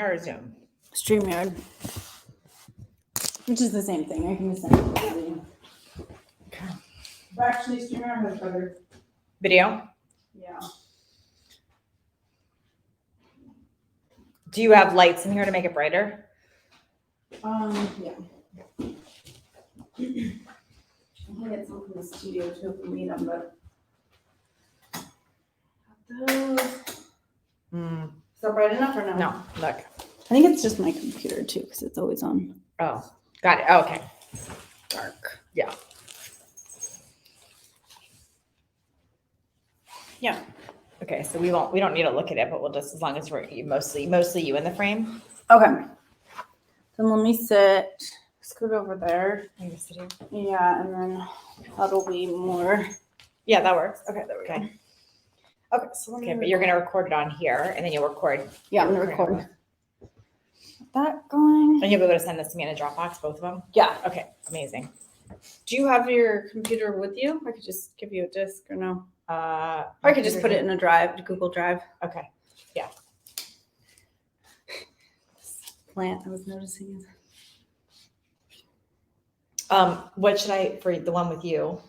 or Zoom? StreamYard. Which is the same thing. I can just send it to you. Okay. But actually, StreamYard has better. Video? Yeah. Do you have lights in here to make it brighter? Yeah. I'm gonna get some from the studio too if we need them, but those. Is that bright enough or no? No, look. I think it's just my computer too, because it's always on. Oh, got it. Oh, okay. Dark. Yeah. Yeah. Okay, so we don't need to look at it, but we'll just, as long as we're mostly you in the frame. Okay. Then let me sit. Scoot over there. Can you sit here? Yeah, and then that'll be more. Yeah, that works. Okay, there we go. Okay. Okay, so let me. Okay, but you're gonna record it on here, and then you'll record. Yeah, I'm gonna record. That going. And you'll be able to send this to me in a Dropbox, both of them. Yeah. Okay, amazing. Do you have your computer with you? I could just give you a disk or no? I I could just put it in a drive, Google Drive. Okay. Plant, I was noticing. What should I for the one with you?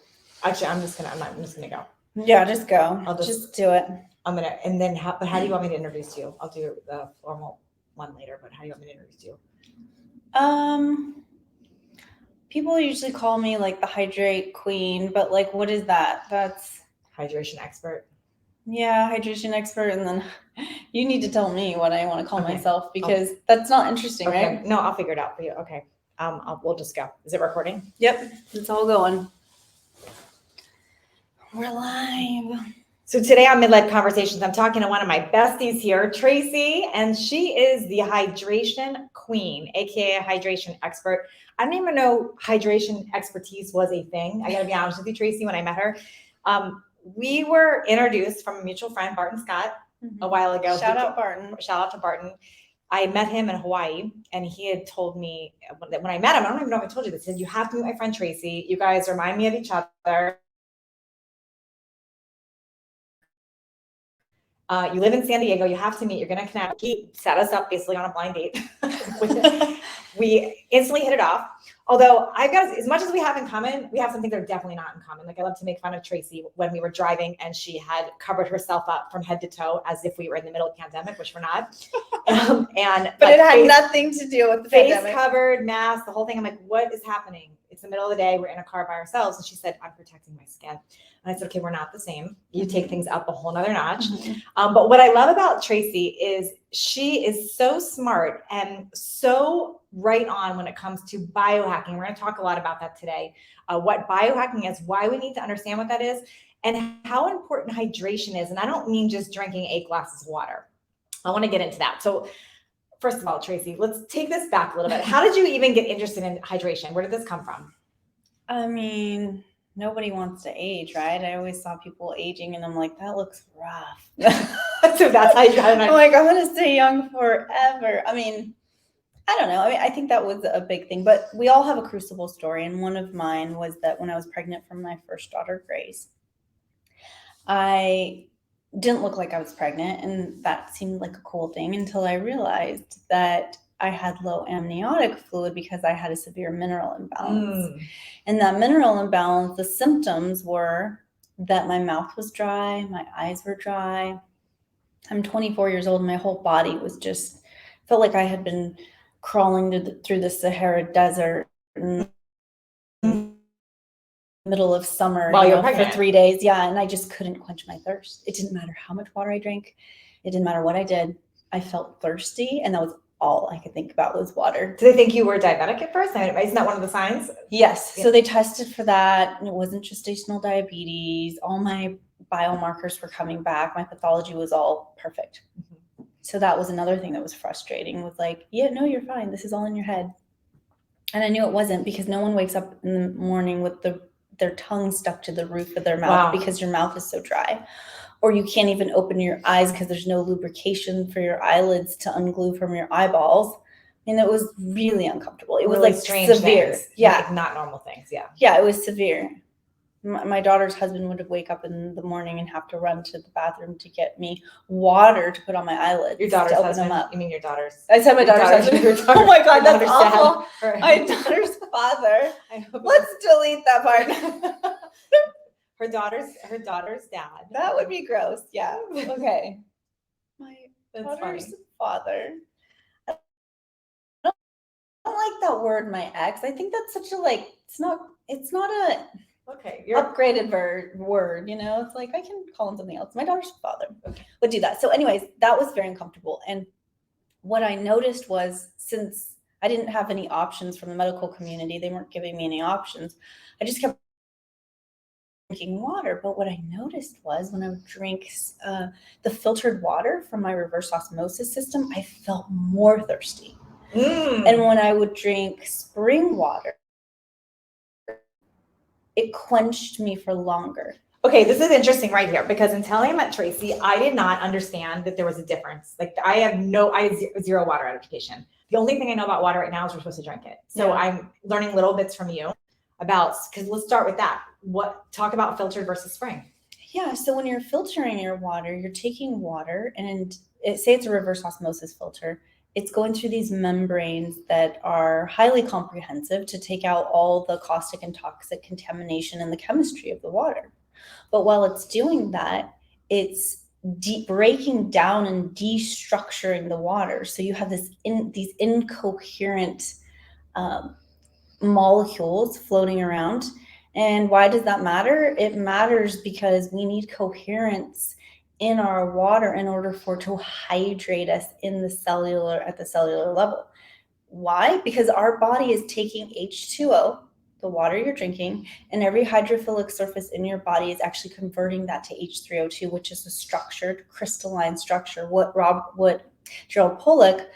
Actually, I'm just gonna go. Yeah, just go. I'll just do it. I'm gonna, and then but how do you want me to introduce you? I'll do the formal one later, but how do you want me to introduce you? People usually call me like the hydrate queen, but like, what is that? That's Hydration expert. yeah, hydration expert, and then you need to tell me what I want to call Okay. myself because that's not interesting, Okay. right? No, I'll figure it out for you. Okay. We'll just go. Is it recording? Yep, it's all going. We're live. So today on Midlife Conversations, I'm talking to one of my besties here, Tracy, and she is the hydration queen, aka a hydration expert. I didn't even know hydration expertise was a thing. I gotta be honest with you, Tracy, when I met her. We were introduced from a mutual friend, Barton Scott, a while ago. Shout out Barton. Shout out to Barton. I met him in Hawaii, and he had told me when I met him, I don't even know if I told you this, he said, you have to meet my friend Tracy. You guys remind me of each other. You live in San Diego. You have to meet. You're going to connect. He set us up basically on a blind date. We instantly hit it off. Although I've got, as much as we have in common, we have something that are definitely not in common. Like I love to make fun of Tracy when we were driving and she had covered herself up from head to toe as if we were in the middle of pandemic, which we're not. But it had nothing to do with the face pandemic. Covered, mask, the whole thing. I'm like, what is happening? It's the middle of the day. We're in a car by ourselves. And she said, I'm protecting my skin. And I said, okay, we're not the same. You take things up a whole nother notch. But what I love about Tracy is she is so smart and so right on when it comes to biohacking. We're going to talk a lot about that today. What biohacking is, why we need to understand what that is, and how important hydration is. And I don't mean just drinking 8 glasses of water. I want to get into that. So first of all, Tracy, let's take this back a little bit. How did you even get interested in hydration? Where did this come from? I mean, nobody wants to age, right? I always saw people aging and I'm like, that looks rough. So that's how you got it. I'm like, I want to stay young forever. I mean, I don't know. I mean, I think that was a big thing, but we all have a crucible story. And one of mine was that when I was pregnant for my first daughter, Grace, I didn't look like I was pregnant. And that seemed like a cool thing until I realized that I had low amniotic fluid because I had a severe mineral imbalance. And that mineral imbalance, the symptoms were that my mouth was dry, my eyes were dry. I'm 24 years old and my whole body was just, felt like I had been crawling through the Sahara Desert in the middle of summer for 3 days. Yeah, and I just couldn't quench my thirst. It didn't matter how much water I drank. It didn't matter what I did. I felt thirsty, and that was all I could think about was water. Did they think you were diabetic at first? I mean, isn't that one of the signs? Yes. Yeah. So they tested for that, and it wasn't gestational diabetes. All my biomarkers were coming back. My pathology was all perfect. So that was another thing that was frustrating, was like, yeah, no, you're fine. This is all in your head. And I knew it wasn't, because no one wakes up in the morning with their tongue stuck to the roof of their mouth because your mouth is so dry. Or you can't even open your eyes because there's no lubrication for your eyelids to unglue from your eyeballs. And it was really uncomfortable. It was really like strange severe. Things. Yeah. Like not normal things. Yeah. Yeah, it was severe. my daughter's husband would wake up in the morning and have to run to the bathroom to get me water to put on my eyelids. Your daughter's to open husband? them up. You mean your daughter's? I said my daughter's husband. Your Oh my God, that's daughter's awful. dad. My daughter's father. I hope Let's delete that part. her daughter's dad. That would be gross. Yeah. Okay. My That's daughter's funny. father. I don't like that word, my ex. I think that's such a it's not a Okay, upgraded word, it's like I can call him something else. My daughter's father would do that. So anyways, that was very uncomfortable. And what I noticed was, since I didn't have any options from the medical community, they weren't giving me any options, I just kept drinking water. But what I noticed was, when I would drink the filtered water from my reverse osmosis system, I felt more thirsty. And when I would drink spring water, it quenched me for longer. Okay, this is interesting right here, because until I met Tracy, I did not understand that there was a difference. Like, I had zero water education. The only thing I know about water right now is we're supposed to drink it. So Yeah. I'm learning little bits from you about, because let's start with that. Talk about filtered versus spring. Yeah, so when you're filtering your water, you're taking water and say it's a reverse osmosis filter. It's going through these membranes that are highly comprehensive to take out all the caustic and toxic contamination in the chemistry of the water. But while it's doing that, it's breaking down and destructuring the water. So you have these incoherent molecules floating around. And why does that matter? It matters because we need coherence in our water in order for it to hydrate us at the cellular level. Why? Because our body is taking H2O, the water you're drinking, and every hydrophilic surface in your body is actually converting that to H3O2, which is a structured crystalline structure. What Gerald Pollack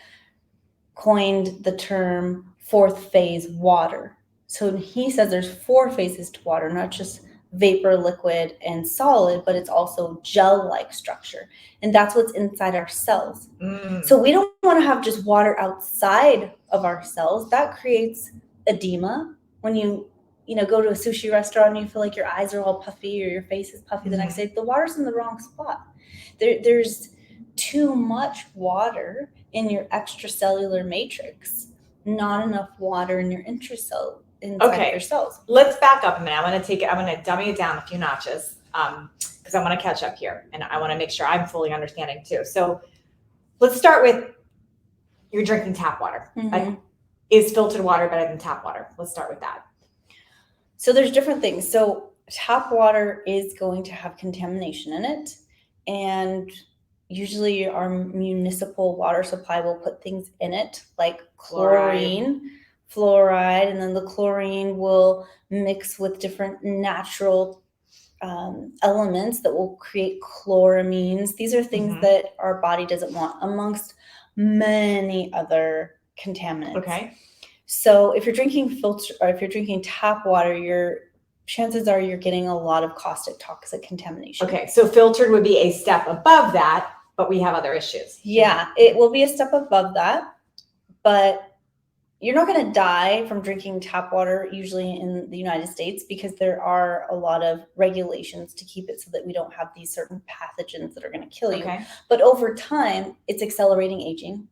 coined the term fourth phase water. So he says there's 4 phases to water, not just vapor, liquid, and solid, but it's also gel-like structure. And that's what's inside our cells. So we don't want to have just water outside of our cells. That creates edema. When you go to a sushi restaurant and you feel like your eyes are all puffy or your face is puffy the next day, the water's in the wrong spot. There's too much water in your extracellular matrix, not enough water in your intracell inside of your cells. Let's back up a minute. I'm going to dummy it down a few notches, because I want to catch up here, and I want to make sure I'm fully understanding too. So let's start with, you're drinking tap water. Mm-hmm. Is filtered water better than tap water? Let's start with that. So there's different things. So tap water is going to have contamination in it, and usually our municipal water supply will put things in it like chlorine, fluoride, and then the chlorine will mix with different natural elements that will create chloramines. These are things that our body doesn't want, amongst many other contaminants. Okay. So if you're drinking if you're drinking tap water, chances are you're getting a lot of caustic toxic contamination. Okay, so filtered would be a step above that, but we have other issues. Yeah, it will be a step above that, but you're not going to die from drinking tap water usually in the United States, because there are a lot of regulations to keep it so that we don't have these certain pathogens that are going to kill you. Okay. But over time, it's accelerating aging.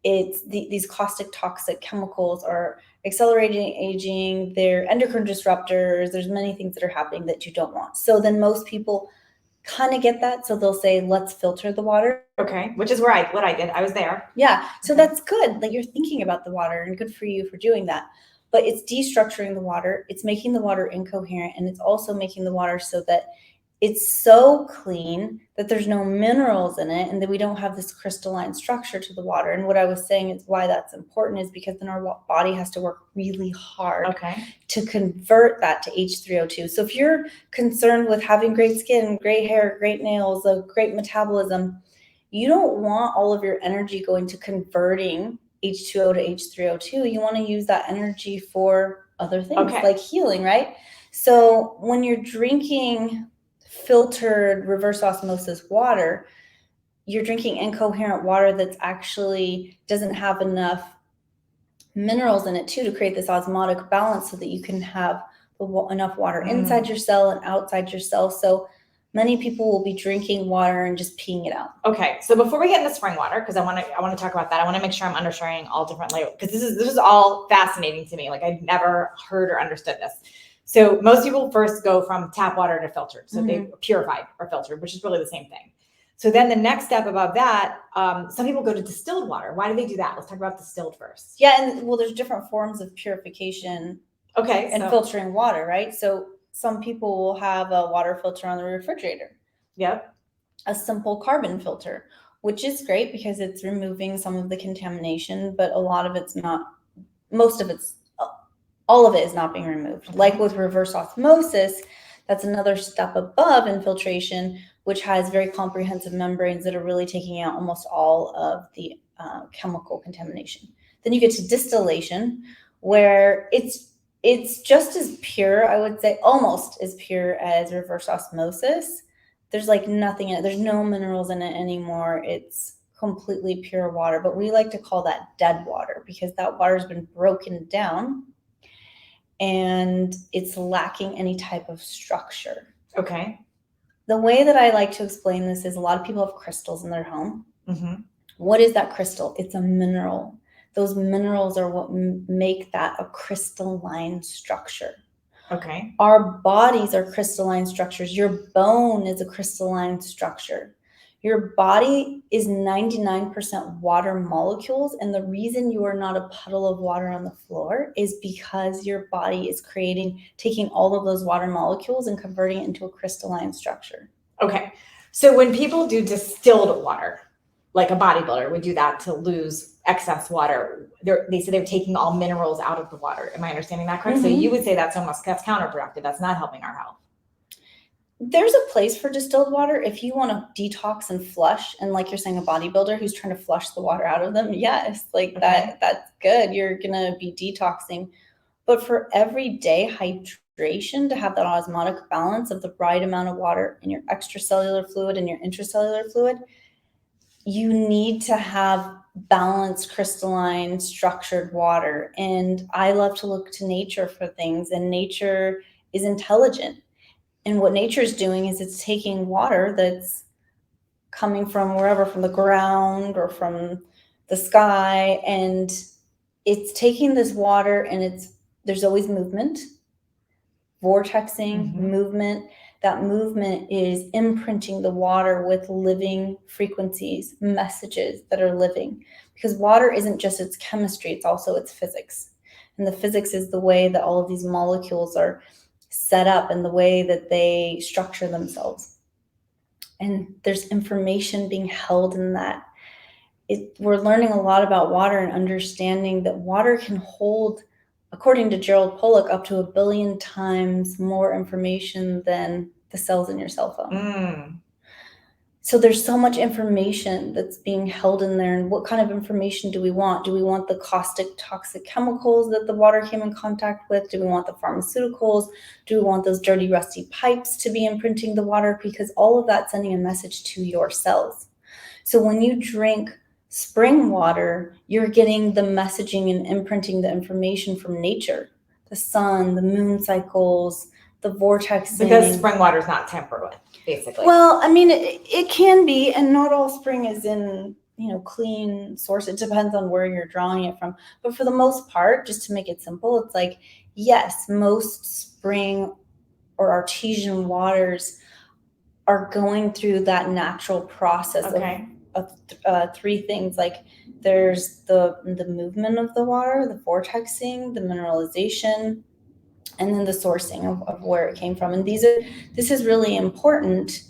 It's these caustic toxic chemicals are accelerating aging. They're endocrine disruptors. There's many things that are happening that you don't want. So then most people kind of get that. So they'll say, let's filter the water. Okay. Which is what I did. I was there. Yeah. So that's good. Like, you're thinking about the water, and good for you for doing that. But it's destructuring the water. It's making the water incoherent. And it's also making the water so that it's so clean that there's no minerals in it, and that we don't have this crystalline structure to the water. And what I was saying is why that's important is because then our body has to work really hard to convert that to H3O2. So if you're concerned with having great skin, great hair, great nails, a great metabolism, you don't want all of your energy going to converting H2O to H3O2. You want to use that energy for other things like healing, right? So when you're drinking filtered reverse osmosis water, you're drinking incoherent water that's actually doesn't have enough minerals in it too to create this osmotic balance so that you can have enough water inside your cell and outside your cell. So many people will be drinking water and just peeing it out. Okay, so before we get into spring water, because I want to talk about that, I want to make sure I'm understanding all different layers, because this is all fascinating to me. Like I've never heard or understood this. So most people first go from tap water to filtered, so they purified or filtered, which is really the same thing. So then the next step above that, some people go to distilled water. Why do they do that? Let's talk about distilled first. Yeah, and well, there's different forms of purification. Okay, and filtering water, right? So some people will have a water filter on the refrigerator. Yep. A simple carbon filter, which is great because it's removing some of the contamination, but a lot of it's not, all of it is not being removed. Okay. Like with reverse osmosis, that's another step above infiltration, which has very comprehensive membranes that are really taking out almost all of the chemical contamination. Then you get to distillation, where it's just as pure, I would say, almost as pure as reverse osmosis. There's like nothing in it. There's no minerals in it anymore. It's completely pure water, but we like to call that dead water because that water has been broken down and it's lacking any type of structure. Okay. The way that I like to explain this is a lot of people have crystals in their home. What is that crystal? It's a mineral. Those minerals are what make that a crystalline structure. Okay. Our bodies are crystalline structures. Your bone is a crystalline structure. Your body is 99% water molecules. And the reason you are not a puddle of water on the floor is because your body is taking all of those water molecules and converting it into a crystalline structure. Okay. So when people do distilled water, like a bodybuilder would do that to lose excess water, they say they're taking all minerals out of the water. Am I understanding that correct? So you would say that's counterproductive. That's not helping our health. There's a place for distilled water if you want to detox and flush, and like you're saying, a bodybuilder who's trying to flush the water out of them, yes, like that's good. You're gonna be detoxing. But for everyday hydration, to have that osmotic balance of the right amount of water in your extracellular fluid and your intracellular fluid, you need to have balanced, crystalline, structured water. And I love to look to nature for things, and nature is intelligent. And what nature is doing is it's taking water that's coming from wherever, from the ground or from the sky, and it's taking this water, and there's always movement, vortexing, movement. That movement is imprinting the water with living frequencies, messages that are living. Because water isn't just its chemistry, it's also its physics. And the physics is the way that all of these molecules are set up and the way that they structure themselves. And there's information being held in that. We're learning a lot about water and understanding that water can hold, according to Gerald Pollack, up to 1 billion times more information than the cells in your cell phone. So there's so much information that's being held in there. And what kind of information do we want? Do we want the caustic, toxic chemicals that the water came in contact with? Do we want the pharmaceuticals? Do we want those dirty, rusty pipes to be imprinting the water? Because all of that's sending a message to your cells. So when you drink spring water, you're getting the messaging and imprinting the information from nature, the sun, the moon cycles, the vortex. Because spring water is not tampered with, basically. Well, I mean, it can be, and not all spring is in, clean source. It depends on where you're drawing it from. But for the most part, just to make it simple, it's like, yes, most spring or artesian waters are going through that natural process of 3 things. Like there's the movement of the water, the vortexing, the mineralization, and then the sourcing of where it came from. And this is really important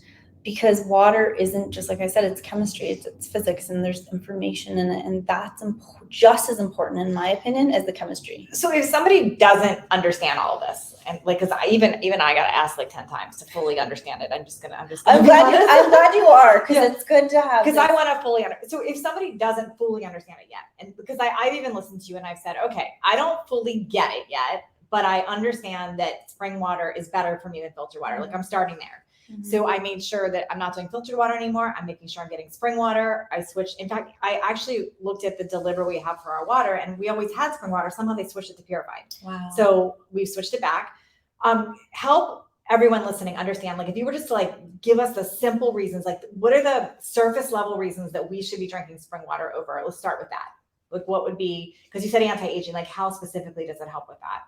because water isn't just, like I said, it's chemistry, it's physics, and there's information in it. And that's just as important, in my opinion, as the chemistry. So if somebody doesn't understand all of this, and like, because even I got to ask like 10 times to fully understand it. I'm glad you are, because it's good to have. Because I want to fully understand. So if somebody doesn't fully understand it yet, and because I've even listened to you and I've said, okay, I don't fully get it yet, but I understand that spring water is better for me than filtered water. Like I'm starting there. So I made sure that I'm not doing filtered water anymore. I'm making sure I'm getting spring water. I switched. In fact, I actually looked at the delivery we have for our water, and we always had spring water. Somehow they switched it to purified. Wow. So we switched it back. Help everyone listening understand, like if you were just to like give us the simple reasons, like what are the surface level reasons that we should be drinking spring water over? Let's start with that. Like what would be, because you said anti-aging, like how specifically does it help with that?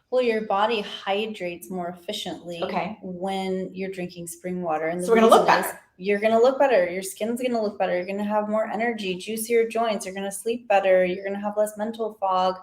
Well, your body hydrates more efficiently when you're drinking spring water. And so we're going to look better. You're going to look better. Your skin's going to look better. You're going to have more energy, juicier joints. You're going to sleep better. You're going to have less mental fog.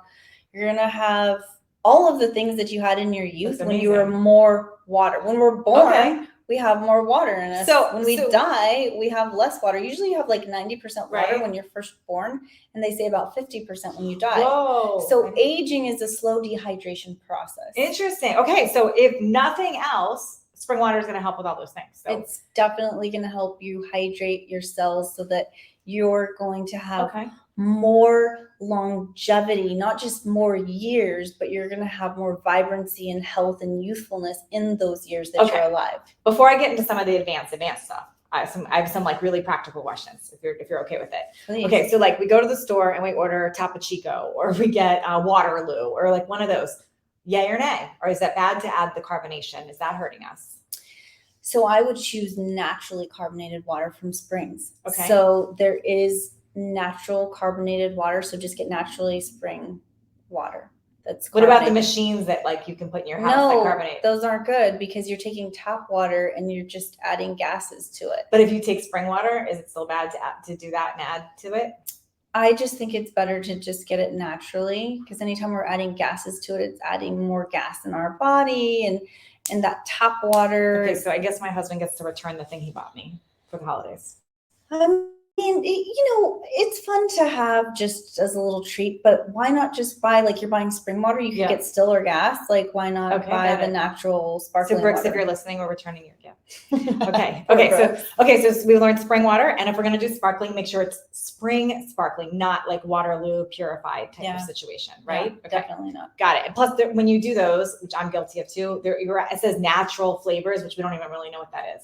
You're going to have all of the things that you had in your youth when you were more water. When we're born, we have more water in us. So when we die, we have less water. Usually you have like 90% water when you're first born, and they say about 50% when you die. Whoa. So aging is a slow dehydration process. Interesting. Okay, so if nothing else, spring water is going to help with all those things. So it's definitely going to help you hydrate your cells so that you're going to have more longevity, not just more years, but you're going to have more vibrancy and health and youthfulness in those years that you're alive. Before I get into some of the advanced stuff, I have some like really practical questions if you're okay with it. Please. Okay, so like we go to the store and we order Topo Chico, or we get Waterloo, or like one of those. Yay or nay? Or is that bad to add the carbonation? Is that hurting us? So I would choose naturally carbonated water from springs. Okay. So there is natural carbonated water. So just get naturally spring water. That's what about the machines that like you can put in your house that carbonate? Those aren't good because you're taking tap water and you're just adding gases to it. But if you take spring water, is it still bad to do that and add to it? I just think it's better to just get it naturally, because anytime we're adding gases to it, it's adding more gas in our body and that tap water. Okay, so I guess my husband gets to return the thing he bought me for the holidays. I mean, it's fun to have just as a little treat, but why not just buy, like you're buying spring water, you could get still or gas. Like why not buy the natural sparkling So Brooks, water? If you're listening, we're returning your gift. So we learned spring water, and if we're going to do sparkling, make sure it's spring sparkling, not like Waterloo purified type of situation, right? Yeah, definitely not. Got it. And plus, when you do those, which I'm guilty of too, it says natural flavors, which we don't even really know what that is,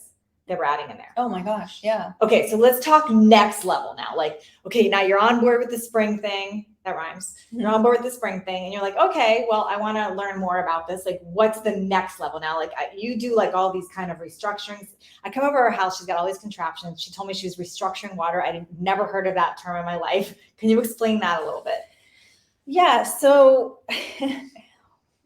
that we're adding in there. Oh my gosh, yeah. Okay, so let's talk next level now. Like, okay, now you're on board with the spring thing. That rhymes. You're on board with the spring thing, and you're like, okay, well, I want to learn more about this. Like, what's the next level now? Like, you do like all these kind of restructurings. I come over her house. She's got all these contraptions. She told me she was restructuring water. I'd never heard of that term in my life. Can you explain that a little bit? Yeah. So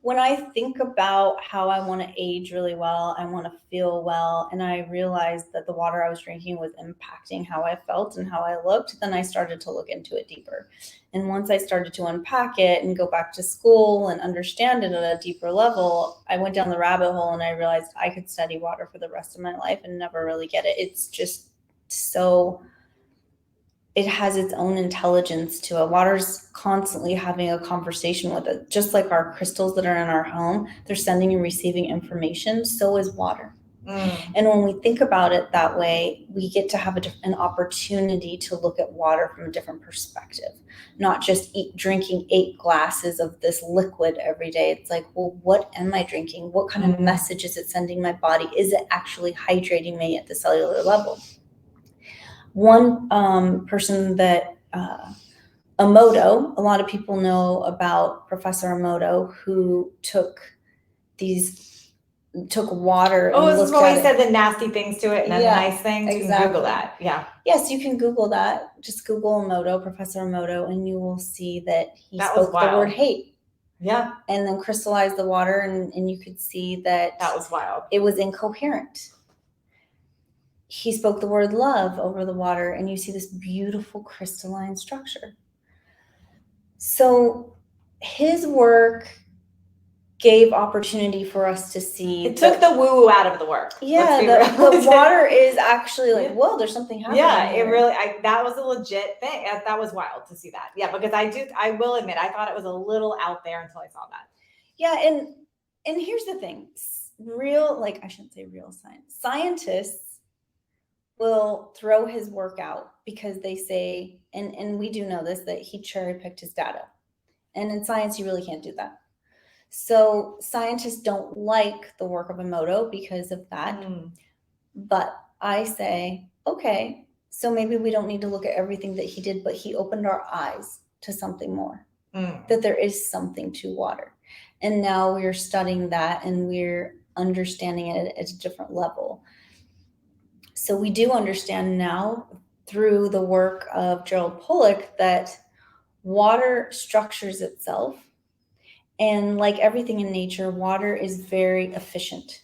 when I think about how I want to age really well, I want to feel well, and I realized that the water I was drinking was impacting how I felt and how I looked, then I started to look into it deeper. And once I started to unpack it and go back to school and understand it at a deeper level, I went down the rabbit hole and I realized I could study water for the rest of my life and never really get it. It's just it has its own intelligence to it. Water's constantly having a conversation with it. Just like our crystals that are in our home, they're sending and receiving information. So is water. And when we think about it that way, we get to have an opportunity to look at water from a different perspective, not just drinking 8 glasses of this liquid every day. It's like, well, what am I drinking? What kind of message is it sending my body? Is it actually hydrating me at the cellular level? One person that Emoto, a lot of people know about Professor Emoto, who took water. Oh, this is where he said the nasty things to it and then the nice things. Exactly. You can Google that. Yeah. Yes, you can Google that. Just Google Emoto, Professor Emoto, and you will see that he spoke the word hate. Yeah. And then crystallized the water, and you could see that was wild. It was incoherent. He spoke the word love over the water, and you see this beautiful crystalline structure. So his work gave opportunity for us to see. It took the woo-woo out of the work. Yeah, the water is actually like, whoa, there's something happening. Yeah, it really, that was a legit thing. That was wild to see that. Yeah, because I will admit, I thought it was a little out there until I saw that. Yeah, and here's the thing. I shouldn't say real science. Scientists will throw his work out because they say, and we do know this, that he cherry-picked his data. And in science, you really can't do that. So scientists don't like the work of Emoto because of that. But I say, okay, so maybe we don't need to look at everything that he did, but he opened our eyes to something more, that there is something to water. And now we're studying that and we're understanding it at a different level. So we do understand now through the work of Gerald Pollack that water structures itself. And like everything in nature, water is very efficient.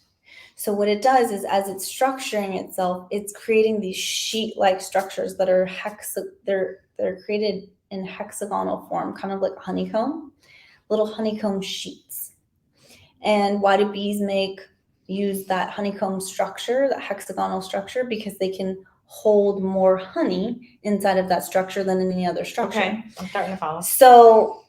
So what it does is, as it's structuring itself, it's creating these sheet-like structures that are they're created in hexagonal form, kind of like honeycomb, little honeycomb sheets. And why do bees use that honeycomb structure, that hexagonal structure? Because they can hold more honey inside of that structure than any other structure. Okay, I'm starting to follow. So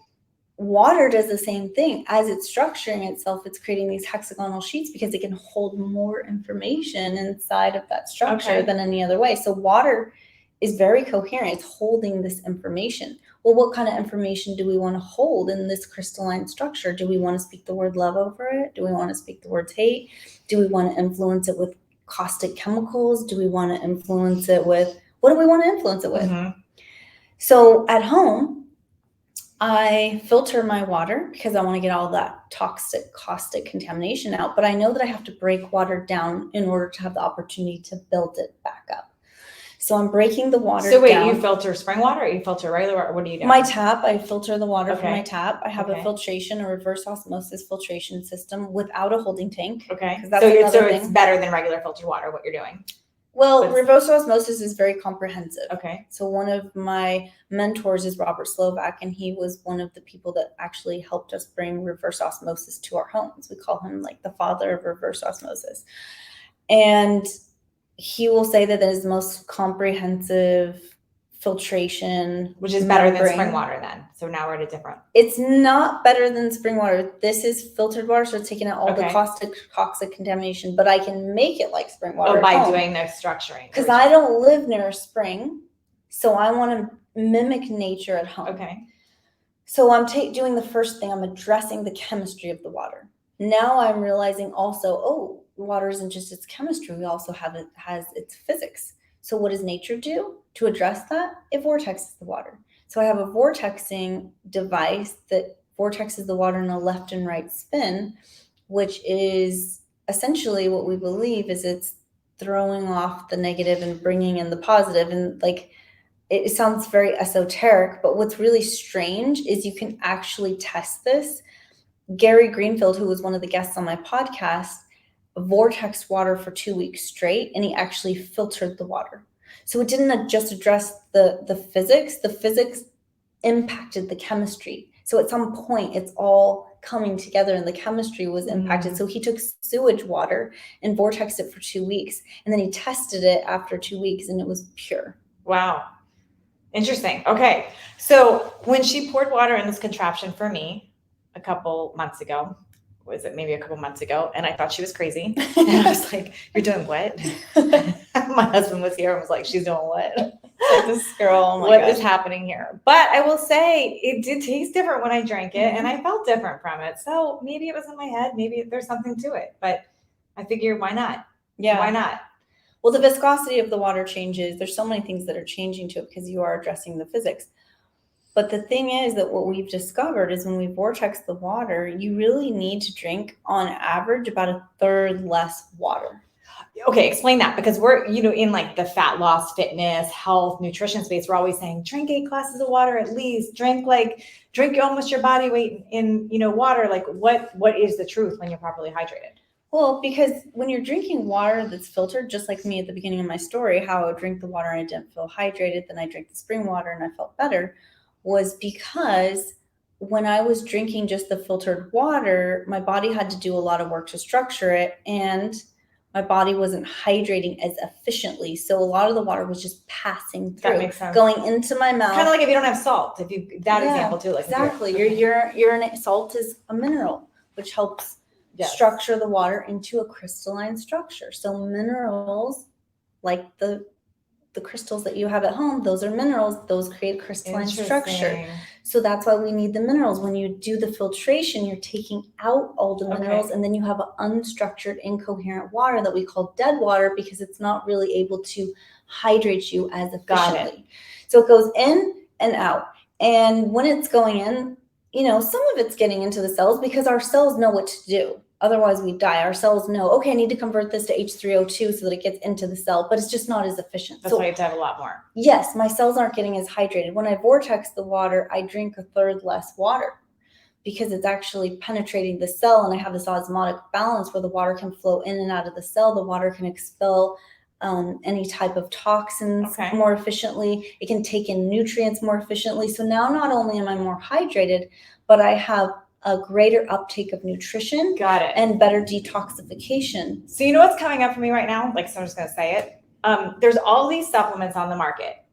water does the same thing. As it's structuring itself, it's creating these hexagonal sheets because it can hold more information inside of that structure than any other way. So water is very coherent. It's holding this information. Well, what kind of information do we want to hold in this crystalline structure? Do we want to speak the word love over it? Do we want to speak the words hate? Do we want to influence it with caustic chemicals? Do we want to influence it with, what do we want to influence it with? Mm-hmm. So at home, I filter my water because I want to get all that toxic, caustic contamination out. But I know that I have to break water down in order to have the opportunity to build it back up. So I'm breaking the water down. So wait, you filter spring water or you filter regular water? What do you do? My tap, I filter the water from my tap. I have a filtration, a reverse osmosis filtration system without a holding tank. Okay. That's so another it's better than regular filtered water, what you're doing. Well, reverse osmosis is very comprehensive. Okay. So one of my mentors is Robert Slovak, and he was one of the people that actually helped us bring reverse osmosis to our homes. We call him like the father of reverse osmosis. And he will say that is the most comprehensive filtration. Which is better than spring water then. So now we're at a different. It's not better than spring water. This is filtered water, so it's taking out all the toxic contamination, but I can make it like spring water. Oh, by doing the structuring. Because I don't live near a spring, so I want to mimic nature at home. Okay. So I'm doing the first thing, I'm addressing the chemistry of the water. Now I'm realizing also, water isn't just its chemistry, we also have it has its physics. So what does nature do to address that? It vortexes the water. So I have a vortexing device that vortexes the water in a left and right spin, which is essentially what we believe is it's throwing off the negative and bringing in the positive. And like, it sounds very esoteric, but what's really strange is you can actually test this. Gary Greenfield, who was one of the guests on my podcast, vortexed water for 2 weeks straight, and he actually filtered the water. So it didn't just address the physics impacted the chemistry. So at some point it's all coming together and the chemistry was impacted. So he took sewage water and vortexed it for 2 weeks, and then he tested it after 2 weeks and it was pure. Wow. Interesting. Okay. So when she poured water in this contraption for me a couple months ago, and I thought she was crazy. And I was like, you're doing what? My husband was here and was like, she's doing what? Like this girl, what is happening here? But I will say it did taste different when I drank it, and I felt different from it. So maybe it was in my head. Maybe there's something to it. But I figured, why not? Yeah. Why not? Well, the viscosity of the water changes. There's so many things that are changing to it because you are addressing the physics. But the thing is that what we've discovered is when we vortex the water, you really need to drink on average about a third less water. Okay, explain that, because we're, in like the fat loss, fitness, health, nutrition space, we're always saying drink 8 glasses of water at least, drink almost your body weight in, water. Like what is the truth when you're properly hydrated? Well, because when you're drinking water that's filtered, just like me at the beginning of my story, how I would drink the water and I didn't feel hydrated, then I drank the spring water and I felt better, was because when I was drinking just the filtered water, my body had to do a lot of work to structure it, and my body wasn't hydrating as efficiently. So a lot of the water was just passing through. That makes sense. Going into my mouth. Kind of like if you don't have salt, example too. Like exactly. Your salt is a mineral, which helps structure the water into a crystalline structure. So minerals, like the crystals that you have at home, those are minerals. Those create crystalline structure. So that's why we need the minerals. When you do the filtration, you're taking out all the minerals, and then you have an unstructured, incoherent water that we call dead water because it's not really able to hydrate you as efficiently. So it goes in and out. And when it's going in, some of it's getting into the cells because our cells know what to do. Otherwise we die. Our cells know, okay, I need to convert this to H3O2 so that it gets into the cell, but it's just not as efficient. That's why you have to have a lot more. Yes, my cells aren't getting as hydrated. When I vortex the water, I drink a third less water because it's actually penetrating the cell, and I have this osmotic balance where the water can flow in and out of the cell. The water can expel any type of toxins more efficiently. It can take in nutrients more efficiently. So now not only am I more hydrated, but I have a greater uptake of nutrition. Got it. And better detoxification. So you know what's coming up for me right now? Like, so I'm just going to say it. There's all these supplements on the market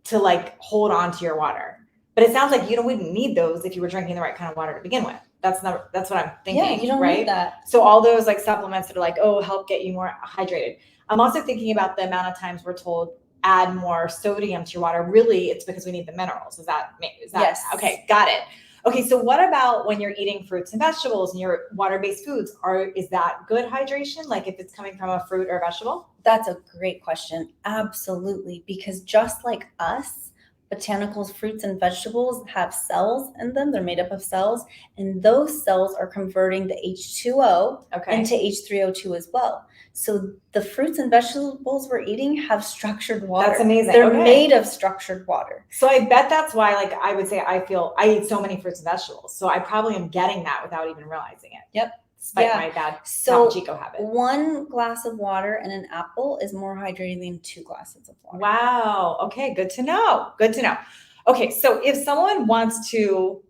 to like hold on to your water. But it sounds like you wouldn't need those if you were drinking the right kind of water to begin with. That's what I'm thinking. Yeah, you don't need that. So all those like supplements that are like, oh, help get you more hydrated. I'm also thinking about the amount of times we're told add more sodium to your water. Really, it's because we need the minerals. Is that yes? Okay, got it. Okay, so what about when you're eating fruits and vegetables and your water-based foods? Is that good hydration? Like if it's coming from a fruit or a vegetable? That's a great question. Absolutely, because just like us, botanicals, fruits, and vegetables have cells in them. They're made up of cells, and those cells are converting the H2O into H3O2 as well. So the fruits and vegetables we're eating have structured water. That's amazing. They're made of structured water. So I bet that's why, like, I would say I eat so many fruits and vegetables. So I probably am getting that without even realizing it. Yep. Despite my bad Chico habit. 1 glass of water and an apple is more hydrating than 2 glasses of water. Wow. Okay. Good to know. Okay. So if someone wants to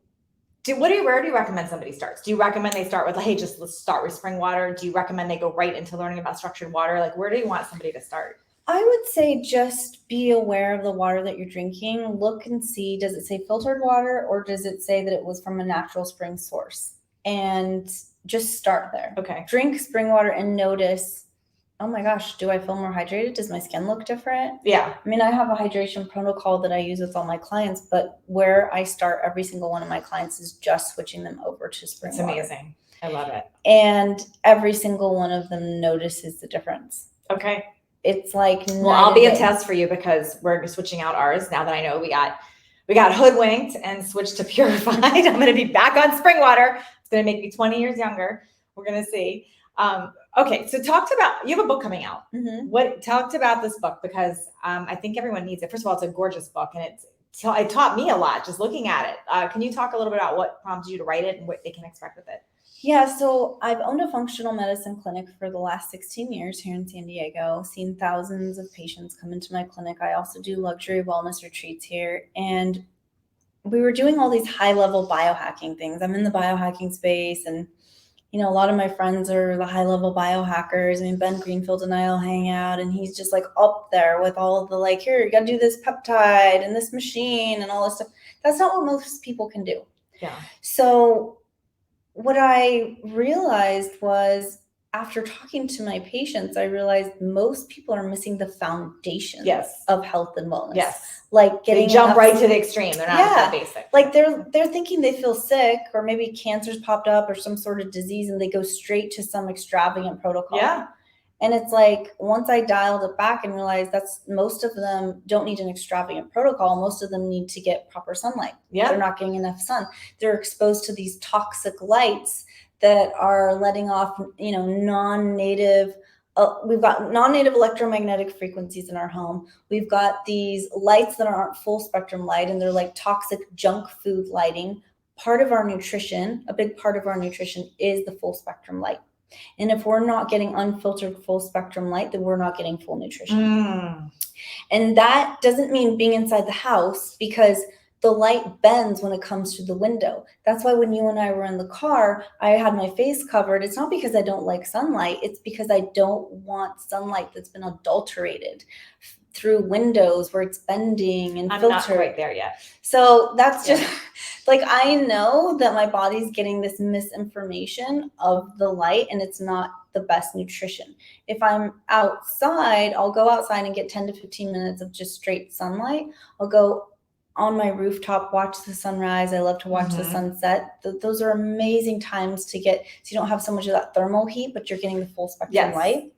where do you recommend somebody starts? Do you recommend they start with, hey, let's start with spring water? Do you recommend they go right into learning about structured water? Like, where do you want somebody to start? I would say just be aware of the water that you're drinking. Look and see, does it say filtered water or does it say that it was from a natural spring source? And just start there. Okay. Drink spring water and notice, oh my gosh, do I feel more hydrated? Does my skin look different? Yeah. I mean, I have a hydration protocol that I use with all my clients, but where I start every single one of my clients is just switching them over to spring water. It's amazing. I love it. And every single one of them notices the difference. Okay. It's like, well, I'll be a test for you because we're switching out ours now that I know we got hoodwinked and switched to purified. I'm going to be back on spring water. It's going to make me 20 years younger. We're going to see. Okay. So you have a book coming out. Mm-hmm. Talked about this book because I think everyone needs it. First of all, it's a gorgeous book and it taught me a lot just looking at it. Can you talk a little bit about what prompted you to write it and what they can expect with it? Yeah, so I've owned a functional medicine clinic for the last 16 years here in San Diego, seen thousands of patients come into my clinic. I also do luxury wellness retreats here. And we were doing all these high-level biohacking things. I'm in the biohacking space, and a lot of my friends are the high-level biohackers. I mean, Ben Greenfield and I will hang out, and he's just like up there with all of the like, here, you got to do this peptide and this machine and all this stuff. That's not what most people can do. Yeah. So what I realized was, after talking to my patients, I realized most people are missing the foundation of health and wellness. Yes. Like they jump right to the extreme. They're not that basic. Like they're thinking they feel sick, or maybe cancer's popped up or some sort of disease, and they go straight to some extravagant protocol. Yeah. And it's like, once I dialed it back and realized most of them don't need an extravagant protocol. Most of them need to get proper sunlight. Yeah. They're not getting enough sun. They're exposed to these toxic lights that are letting off, non-native. We've got non-native electromagnetic frequencies in our home. We've got these lights that aren't full spectrum light, and they're like toxic junk food lighting. Part of our nutrition, a big part of our nutrition, is the full spectrum light. And if we're not getting unfiltered full spectrum light, then we're not getting full nutrition. And that doesn't mean being inside the house, because the light bends when it comes to the window. That's why when you and I were in the car, I had my face covered. It's not because I don't like sunlight. It's because I don't want sunlight that's been adulterated through windows where it's bending and filtered. I'm not quite there yet. So that's just like, I know that my body's getting this misinformation of the light, and it's not the best nutrition. If I'm outside, I'll go outside and get 10 to 15 minutes of just straight sunlight. I'll go on my rooftop, watch the sunrise. I love to watch the sunset. Those are amazing times to get, so you don't have so much of that thermal heat, but you're getting the full spectrum light.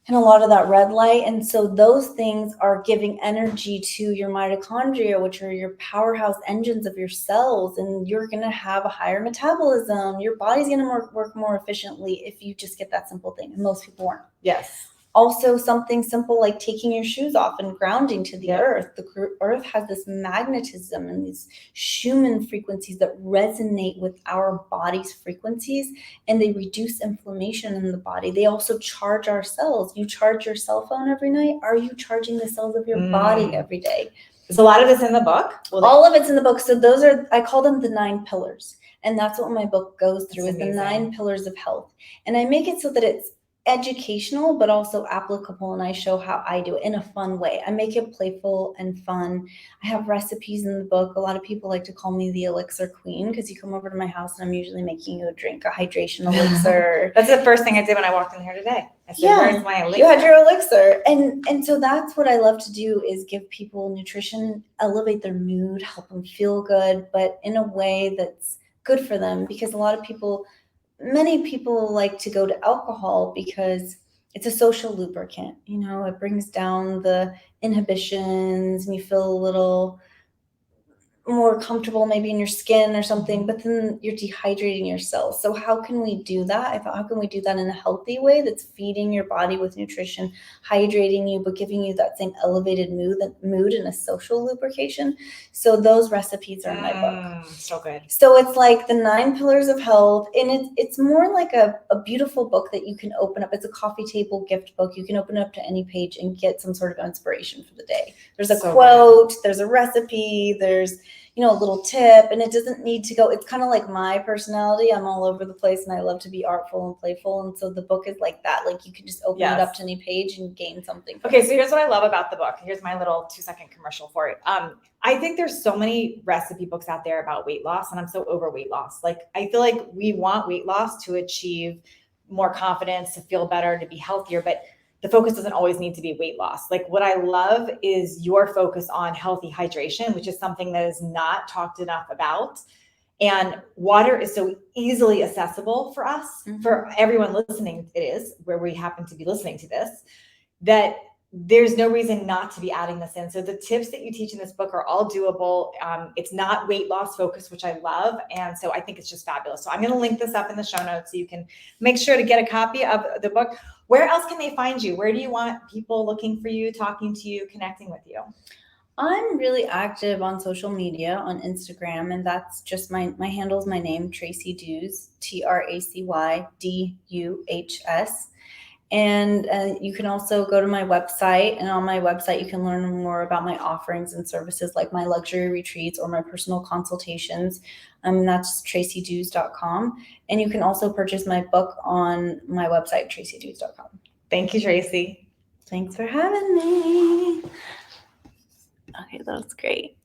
and a lot of that red light. And so those things are giving energy to your mitochondria, which are your powerhouse engines of your cells. And you're going to have a higher metabolism. Your body's going to work more efficiently if you just get that simple thing. And most people aren't. Yes. Also, something simple like taking your shoes off and grounding to the earth. The earth has this magnetism and these Schumann frequencies that resonate with our body's frequencies, and they reduce inflammation in the body. They also charge our cells. You charge your cell phone every night. Are you charging the cells of your body every day? There's a lot of this in the book. All of it's in the book. So those are, I call them the 9 pillars. And that's what my book goes through, is the 9 pillars of health. And I make it so that it's educational, but also applicable. And I show how I do it in a fun way. I make it playful and fun. I have recipes in the book. A lot of people like to call me the elixir queen, because you come over to my house and I'm usually making you a drink, a hydration elixir. That's the first thing I did when I walked in here today. I said, where's my elixir? You had your elixir. And so that's what I love to do, is give people nutrition, elevate their mood, help them feel good, but in a way that's good for them. Because many people like to go to alcohol because it's a social lubricant. You know, it brings down the inhibitions and you feel a little more comfortable maybe in your skin or something, but then you're dehydrating your cells. So how can we do that? I thought, how can we do that in a healthy way that's feeding your body with nutrition, hydrating you, but giving you that same elevated mood and a social lubrication? So those recipes are in my book. So good. So it's like the 9 pillars of health, and it's more like a beautiful book that you can open up. It's a coffee table gift book. You can open it up to any page and get some sort of inspiration for the day. There's a quote, there's a recipe, there's a little tip, and it doesn't need to go. It's kind of like my personality. I'm all over the place and I love to be artful and playful. And so the book is like that. Like you can just open it up to any page and gain something. Okay. So here's what I love about the book. Here's my little 2-second commercial for it. I think there's so many recipe books out there about weight loss, and I'm so over weight loss. Like, I feel like we want weight loss to achieve more confidence, to feel better, to be healthier, but the focus doesn't always need to be weight loss. Like, what I love is your focus on healthy hydration, which is something that is not talked enough about. And water is so easily accessible for us, for everyone listening. It is, where we happen to be listening to this, that there's no reason not to be adding this in. So the tips that you teach in this book are all doable. It's not weight loss focused, which I love. And so I think it's just fabulous. So I'm going to link this up in the show notes so you can make sure to get a copy of the book. Where else can they find you? Where do you want people looking for you, talking to you, connecting with you? I'm really active on social media, on Instagram, and that's just my handle's my name, Tracy Duhs, TracyDuhs. And you can also go to my website, and on my website you can learn more about my offerings and services, like my luxury retreats or my personal consultations. That's tracyduhs.com. And you can also purchase my book on my website, tracyduhs.com. Thank you, Tracy. Thanks for having me. Okay, that was great.